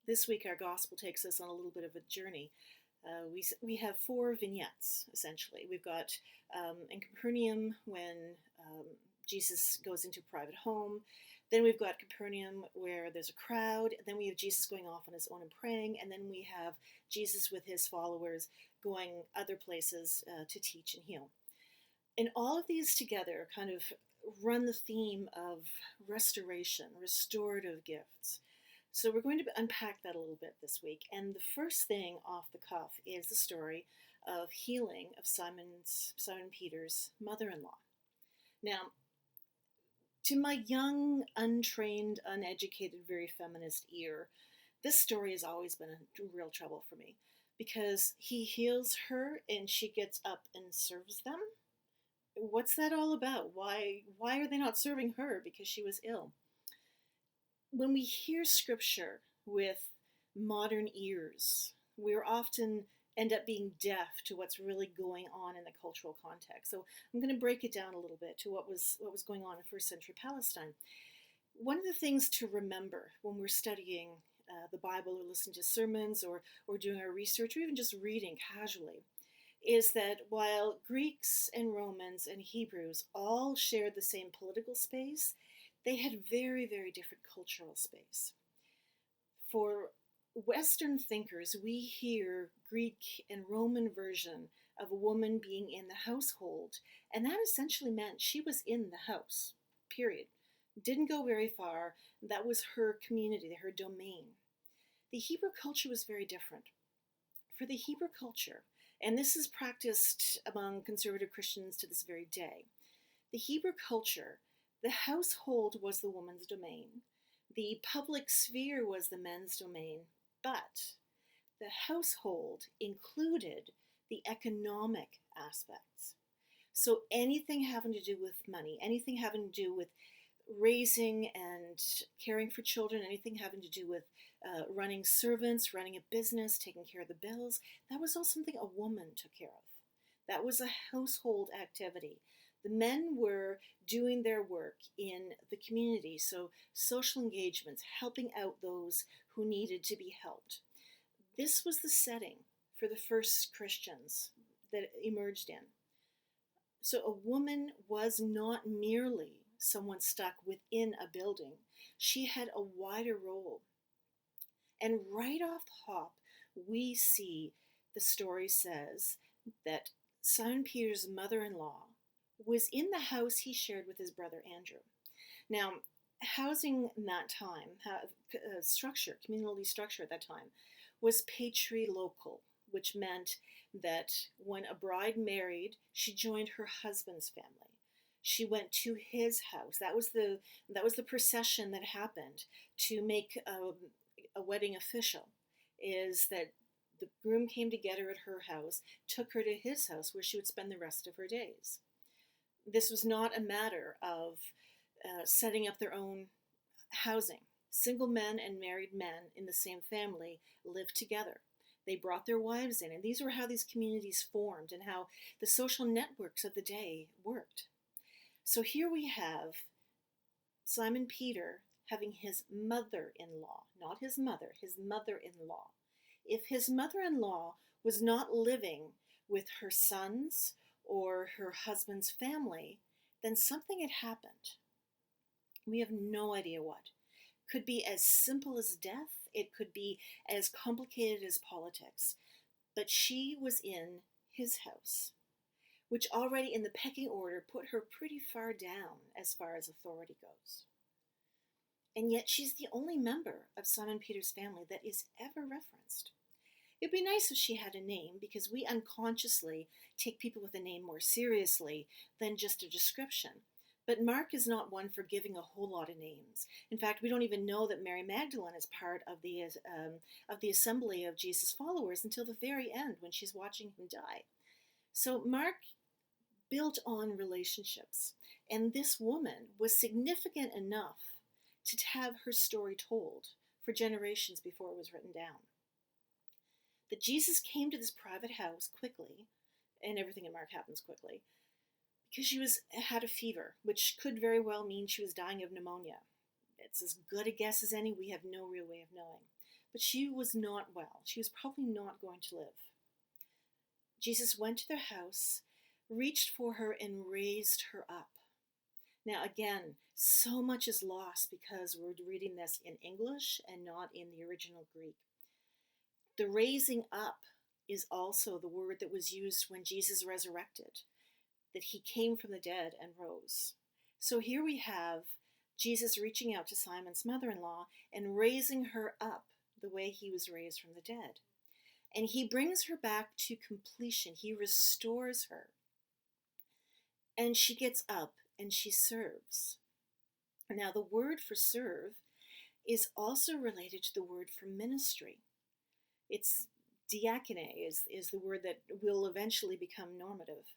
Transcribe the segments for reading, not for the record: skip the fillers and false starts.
This week, our gospel takes us on a little bit of a journey. We have four vignettes, essentially. We've got in Capernaum when Jesus goes into a private home. Then we've got Capernaum where there's a crowd. Then we have Jesus going off on his own and praying. And then we have Jesus with his followers going other places to teach and heal. And all of these together kind of run the theme of restoration, restorative gifts. So we're going to unpack that a little bit this week. And the first thing off the cuff is the story of healing of Simon Peter's mother-in-law. Now, to my young, untrained, uneducated, very feminist ear, this story has always been a real trouble for me because he heals her and she gets up and serves them. What's that all about? Why are they not serving her because she was ill? When we hear scripture with modern ears, we often end up being deaf to what's really going on in the cultural context. So I'm going to break it down a little bit to what was going on in first century Palestine. One of the things to remember when we're studying the Bible or listening to sermons or doing our research or even just reading casually is that while Greeks and Romans and Hebrews all shared the same political space, they had very, very different cultural space. For Western thinkers, we hear Greek and Roman version of a woman being in the household, and that essentially meant she was in the house, period. Didn't go very far. That was her community, her domain. The Hebrew culture was very different. For the Hebrew culture, and this is practiced among conservative Christians to this very day, the Hebrew culture, the household was the woman's domain. The public sphere was the men's domain, but the household included the economic aspects. So anything having to do with money, anything having to do with raising and caring for children, anything having to do with running servants, running a business, taking care of the bills, that was all something a woman took care of. That was a household activity. The men were doing their work in the community, so social engagements, helping out those who needed to be helped. This was the setting for the first Christians that emerged in. So a woman was not merely someone stuck within a building. She had a wider role. And right off the hop, we see the story says that Simon Peter's mother-in-law was in the house he shared with his brother Andrew. Now, housing in that time, community structure at that time, was patrilocal, which meant that when a bride married, she joined her husband's family. She went to his house. That was the procession that happened to make a wedding official. Is that the groom came to get her at her house, took her to his house where she would spend the rest of her days. This was not a matter of setting up their own housing. Single men and married men in the same family lived together. They brought their wives in, and these were how these communities formed and how the social networks of the day worked. So here we have Simon Peter having his mother-in-law, not his mother, his mother-in-law. If his mother-in-law was not living with her sons or her husband's family, then something had happened. We have no idea what. Could be as simple as death. It could be as complicated as politics. But she was in his house, which already in the pecking order put her pretty far down as far as authority goes. And yet she's the only member of Simon Peter's family that is ever referenced. It'd be nice if she had a name, because we unconsciously take people with a name more seriously than just a description. But Mark is not one for giving a whole lot of names. In fact, we don't even know that Mary Magdalene is part of the assembly of Jesus' followers until the very end when she's watching him die. So Mark built on relationships, and this woman was significant enough to have her story told for generations before it was written down. That Jesus came to this private house quickly, and everything in Mark happens quickly, because she had a fever, which could very well mean she was dying of pneumonia. It's as good a guess as any. We have no real way of knowing. but she was not well. She was probably not going to live. Jesus went to their house, reached for her, and raised her up. Now, again, so much is lost because we're reading this in English and not in the original Greek. The raising up is also the word that was used when Jesus resurrected, that he came from the dead and rose. So here we have Jesus reaching out to Simon's mother-in-law and raising her up the way he was raised from the dead. And he brings her back to completion. He restores her. And she gets up and she serves. Now, the word for serve is also related to the word for ministry. It's diakone is the word that will eventually become normative.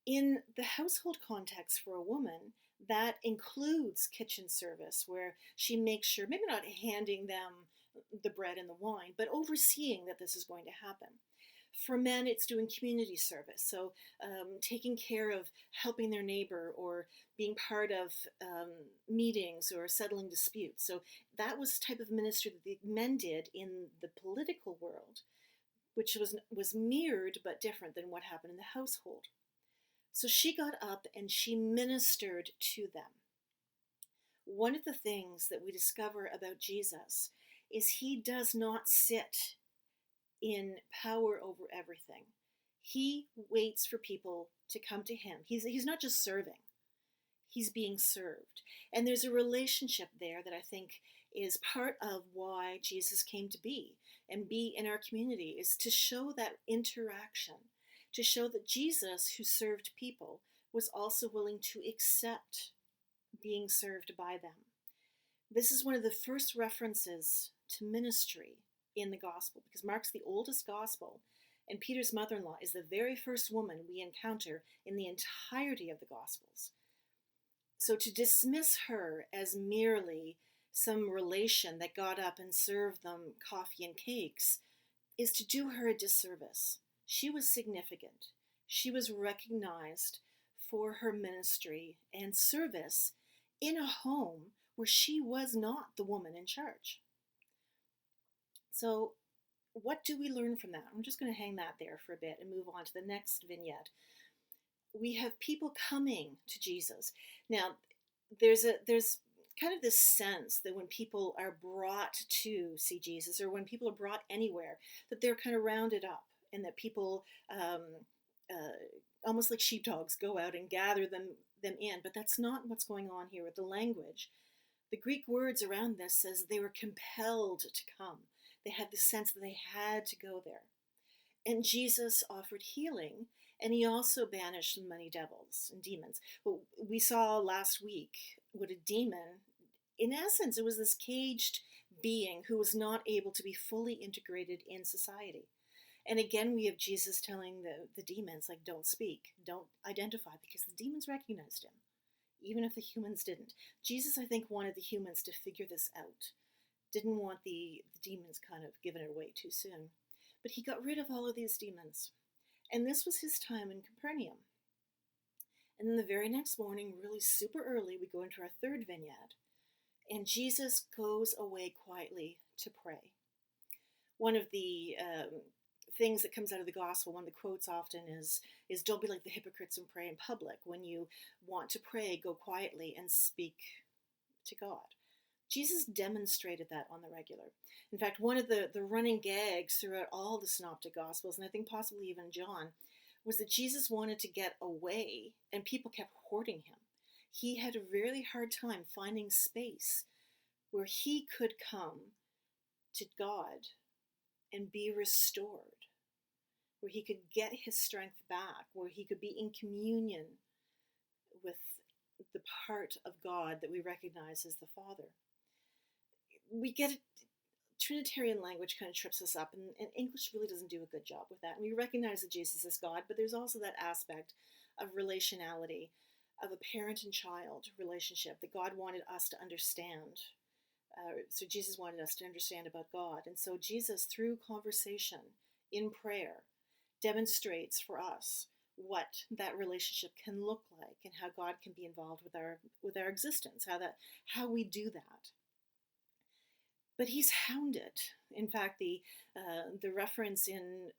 In the household context for a woman, that includes kitchen service, where she makes sure, maybe not handing them the bread and the wine, but overseeing that this is going to happen. For men, it's doing community service, so taking care of helping their neighbor or being part of meetings or settling disputes. So that was the type of ministry that the men did in the political world, which was mirrored but different than what happened in the household. So she got up and she ministered to them. One of the things that we discover about Jesus is he does not sit in power over everything. He waits for people to come to him. He's not just serving, he's being served. And there's a relationship there that I think is part of why Jesus came to be and be in our community, is to show that interaction, to show that Jesus, who served people, was also willing to accept being served by them. This is one of the first references to ministry in the gospel, because Mark's the oldest gospel, and Peter's mother-in-law is the very first woman we encounter in the entirety of the gospels. So to dismiss her as merely some relation that got up and served them coffee and cakes is to do her a disservice. She was significant. She was recognized for her ministry and service in a home where she was not the woman in charge. So what do we learn from that? I'm just going to hang that there for a bit and move on to the next vignette. We have people coming to Jesus. Now, there's kind of this sense that when people are brought to see Jesus, or when people are brought anywhere, that they're kind of rounded up, and that people, almost like sheepdogs, go out and gather them in. But that's not what's going on here with the language. The Greek words around this says they were compelled to come. They had the sense that they had to go there. And Jesus offered healing, and he also banished many devils and demons. Well, we saw last week what a demon, in essence, it was this caged being who was not able to be fully integrated in society. And again, we have Jesus telling the demons, like, don't speak, don't identify, because the demons recognized him, even if the humans didn't. Jesus, I think, wanted the humans to figure this out. Didn't want the demons kind of giving it away too soon. But he got rid of all of these demons. And this was his time in Capernaum. And then the very next morning, really super early, we go into our third vignette. And Jesus goes away quietly to pray. One of the things that comes out of the gospel, one of the quotes often is don't be like the hypocrites and pray in public. When you want to pray, go quietly and speak to God. Jesus demonstrated that on the regular. In fact, one of the running gags throughout all the synoptic gospels, and I think possibly even John, was that Jesus wanted to get away and people kept hoarding him. He had a really hard time finding space where he could come to God and be restored, where he could get his strength back, where he could be in communion with the part of God that we recognize as the Father. We get Trinitarian language kind of trips us up, and English really doesn't do a good job with that. And we recognize that Jesus is God, but there's also that aspect of relationality, of a parent and child relationship that God wanted us to understand. So Jesus wanted us to understand about God. And so Jesus, through conversation, in prayer, demonstrates for us what that relationship can look like and how God can be involved with our existence, how we do that. But he's hounded. In fact, the reference in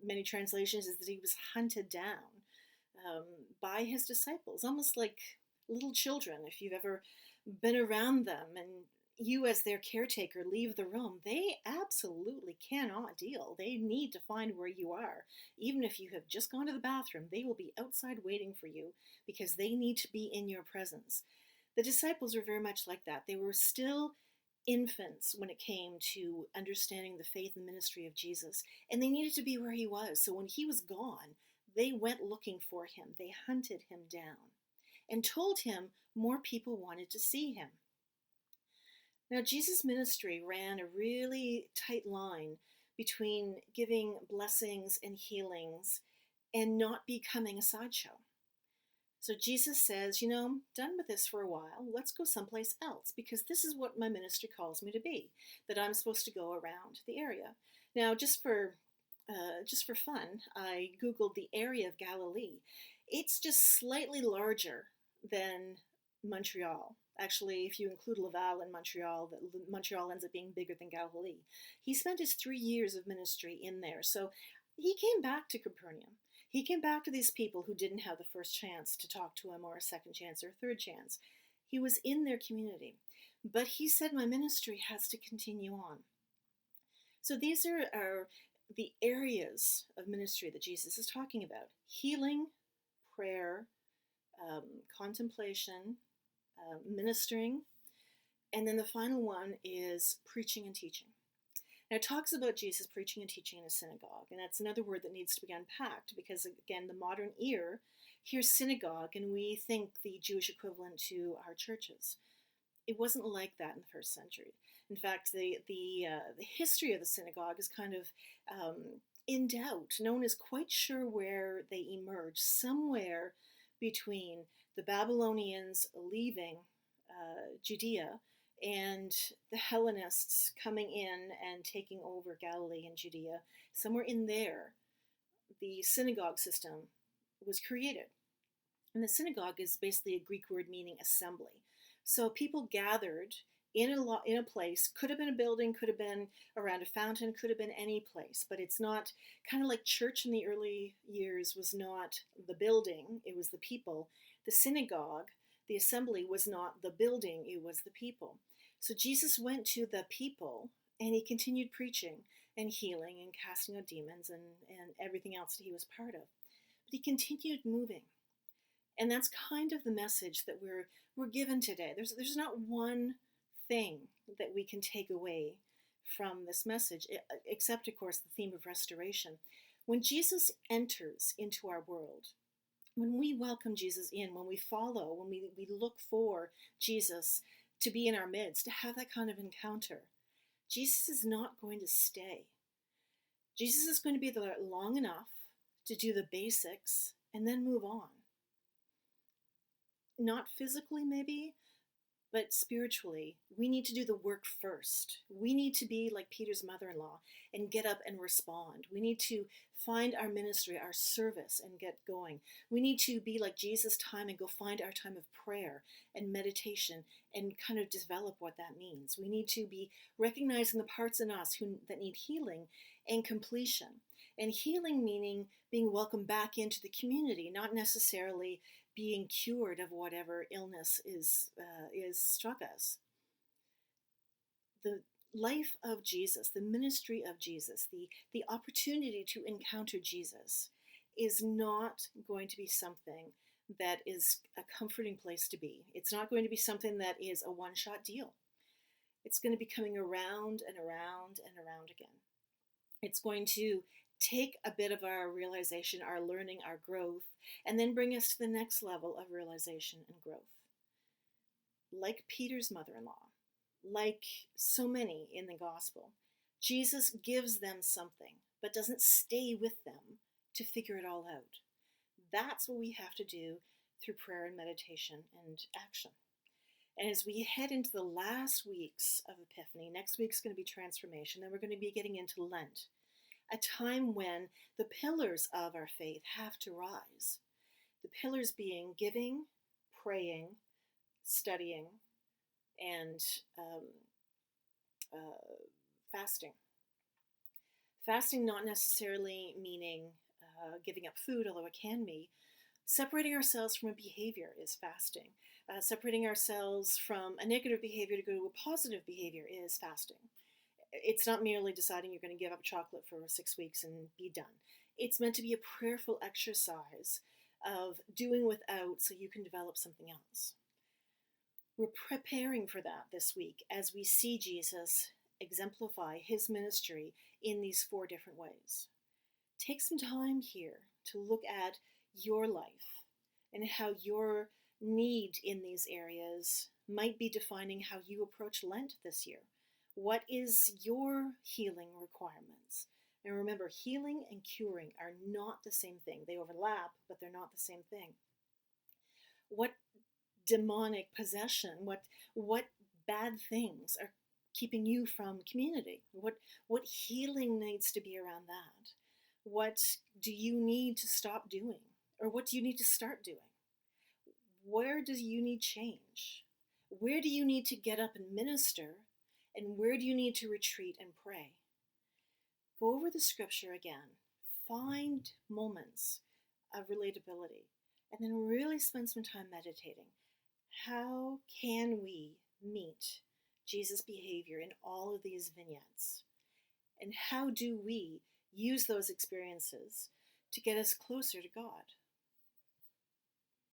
many translations is that he was hunted down um, by his disciples, almost like little children. If you've ever been around them and you, as their caretaker, leave the room, they absolutely cannot deal. They need to find where you are. Even if you have just gone to the bathroom, they will be outside waiting for you because they need to be in your presence. The disciples were very much like that. They were still infants when it came to understanding the faith and ministry of Jesus, and they needed to be where he was. So when he was gone, they went looking for him. They hunted him down and told him more people wanted to see him. Now, Jesus' ministry ran a really tight line between giving blessings and healings and not becoming a sideshow. So Jesus says, I'm done with this for a while. Let's go someplace else, because this is what my ministry calls me to be, that I'm supposed to go around the area. Now, just for fun, I Googled the area of Galilee. It's just slightly larger than Montreal. Actually, if you include Laval and Montreal, Montreal ends up being bigger than Galilee. He spent his 3 years of ministry in there. So he came back to Capernaum. He came back to these people who didn't have the first chance to talk to him, or a second chance, or a third chance. He was in their community. But he said, my ministry has to continue on. So these are the areas of ministry that Jesus is talking about: healing, prayer, contemplation, ministering, and then the final one is preaching and teaching. Now, it talks about Jesus preaching and teaching in a synagogue, and that's another word that needs to be unpacked, because, again, the modern ear hears synagogue, and we think the Jewish equivalent to our churches. It wasn't like that in the first century. In fact, the history of the synagogue is kind of in doubt. No one is quite sure where they emerged, somewhere between the Babylonians leaving Judea and the Hellenists coming in and taking over Galilee and Judea. Somewhere in there, the synagogue system was created. And the synagogue is basically a Greek word meaning assembly. So people gathered in a place. Could have been a building, could have been around a fountain, could have been any place. But it's not, kind of like church in the early years was not the building, it was the people. The synagogue, the assembly, was not the building, it was the people. So Jesus went to the people, and he continued preaching and healing and casting out demons and everything else that he was part of. But he continued moving. And that's kind of the message that we're given today. There's not one thing that we can take away from this message, except, of course, the theme of restoration. When Jesus enters into our world, when we welcome Jesus in, when we follow, when we look for Jesus to be in our midst, to have that kind of encounter, Jesus is not going to stay. Jesus is going to be there long enough to do the basics and then move on. Not physically, maybe, but spiritually, we need to do the work first. We need to be like Peter's mother-in-law and get up and respond. We need to find our ministry, our service, and get going. We need to be like Jesus' time and go find our time of prayer and meditation and kind of develop what that means. We need to be recognizing the parts in us that need healing and completion. And healing meaning being welcomed back into the community, not necessarily being cured of whatever illness is struck us. The life of Jesus, the ministry of Jesus, the opportunity to encounter Jesus is not going to be something that is a comforting place to be. It's not going to be something that is a one-shot deal. It's going to be coming around and around and around again. It's going to take a bit of our realization, our learning, our growth, and then bring us to the next level of realization and growth. Like Peter's mother-in-law, like so many in the gospel, Jesus gives them something, but doesn't stay with them to figure it all out. That's what we have to do through prayer and meditation and action. And as we head into the last weeks of Epiphany, next week's going to be transformation, then we're going to be getting into Lent, a time when the pillars of our faith have to rise. The pillars being giving, praying, studying, and fasting. Fasting not necessarily meaning giving up food, although it can be. Separating ourselves from a behavior is fasting. Separating ourselves from a negative behavior to go to a positive behavior is fasting. It's not merely deciding you're going to give up chocolate for 6 weeks and be done. It's meant to be a prayerful exercise of doing without so you can develop something else. We're preparing for that this week as we see Jesus exemplify his ministry in these 4 different ways. Take some time here to look at your life and how your need in these areas might be defining how you approach Lent this year. What is your healing requirements? And remember, healing and curing are not the same thing. They overlap, but they're not the same thing. What demonic possession, what bad things are keeping you from community? What healing needs to be around that? What do you need to stop doing? Or what do you need to start doing? Where do you need change? Where do you need to get up and minister? And where do you need to retreat and pray? Go over the scripture again. Find moments of relatability. And then really spend some time meditating. How can we meet Jesus' behavior in all of these vignettes? And how do we use those experiences to get us closer to God?